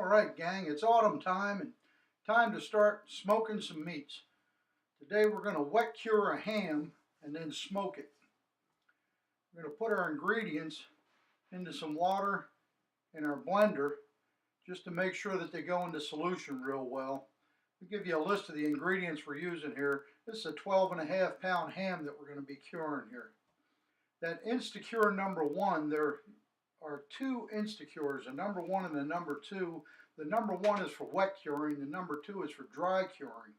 Alright gang, it's autumn time and time to start smoking some meats. Today we're going to wet cure a ham and then smoke it. We're going to put our ingredients into some water in our blender just to make sure that they go into solution real well. I'll give you a list of the ingredients we're using here. This is a 12.5 pound ham that we're going to be curing here. That Instacure number 1, there are two Instacures, the number 1 and the number 2. The number 1 is for wet curing, the number 2 is for dry curing.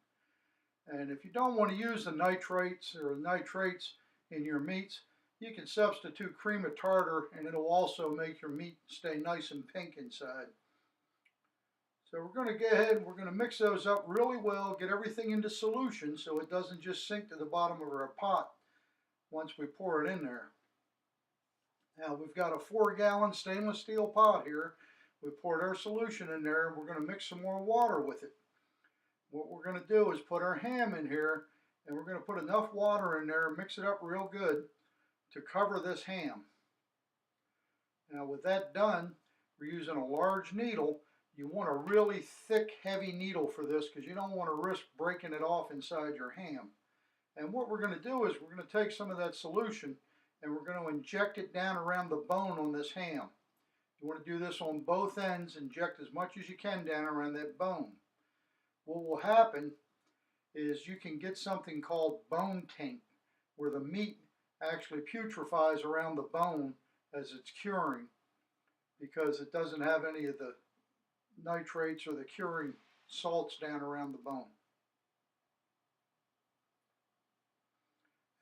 And if you don't want to use the nitrates or nitrates in your meats, you can substitute cream of tartar and it'll also make your meat stay nice and pink inside. So we're going to go ahead and we're going to mix those up really well, get everything into solution so it doesn't just sink to the bottom of our pot once we pour it in there. Now we've got a 4-gallon stainless steel pot here. We poured our solution in there and we're going to mix some more water with it. What we're going to do is put our ham in here and we're going to put enough water in there and mix it up real good to cover this ham. Now with that done, we're using a large needle. You want a really thick, heavy needle for this because you don't want to risk breaking it off inside your ham. And what we're going to do is we're going to take some of that solution and we're going to inject it down around the bone on this ham. You want to do this on both ends, inject as much as you can down around that bone. What will happen is you can get something called bone taint, where the meat actually putrefies around the bone as it's curing because it doesn't have any of the nitrates or the curing salts down around the bone.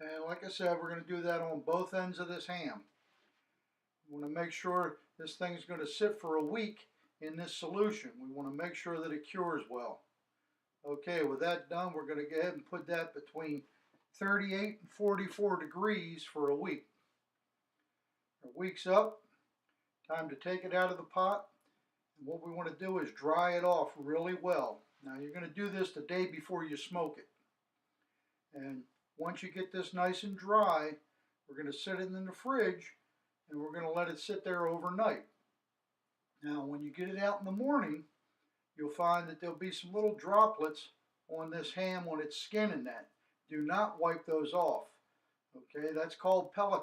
And like I said, we're going to do that on both ends of this ham. We want to make sure this thing is going to sit for a week in this solution. We want to make sure that it cures well. Okay, with that done, we're going to go ahead and put that between 38 and 44 degrees for a week. Our week's up. Time to take it out of the pot. And what we want to do is dry it off really well. Now you're going to do this the day before you smoke it. And once you get this nice and dry, we're going to set it in the fridge and we're going to let it sit there overnight. Now when you get it out in the morning, you'll find that there'll be some little droplets on this ham, on its skin and that. Do not wipe those off. Okay, that's called pellet,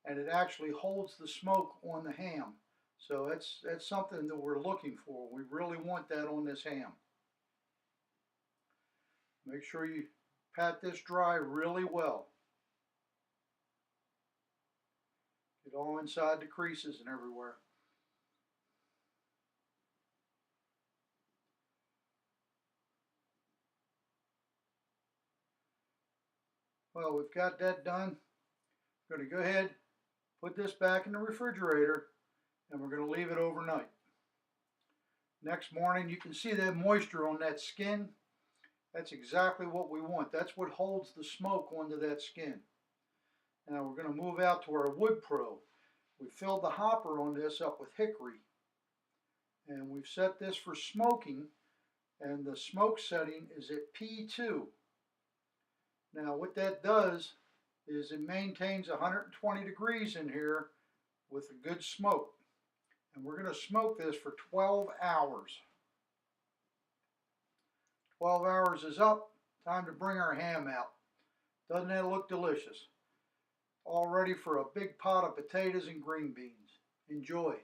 and it actually holds the smoke on the ham. So that's something that we're looking for. We really want that on this ham. Make sure you pat this dry really well. Get all inside the creases and everywhere. Well, we've got that done. We're going to go ahead, put this back in the refrigerator, and we're going to leave it overnight. Next morning, you can see that moisture on that skin. That's exactly what we want. That's what holds the smoke onto that skin. Now we're going to move out to our wood probe. We filled the hopper on this up with hickory. And we've set this for smoking, and the smoke setting is at P2. Now what that does is it maintains 120 degrees in here with a good smoke. And we're going to smoke this for 12 hours. 12 hours is up. Time to bring our ham out. Doesn't that look delicious? All ready for a big pot of potatoes and green beans. Enjoy.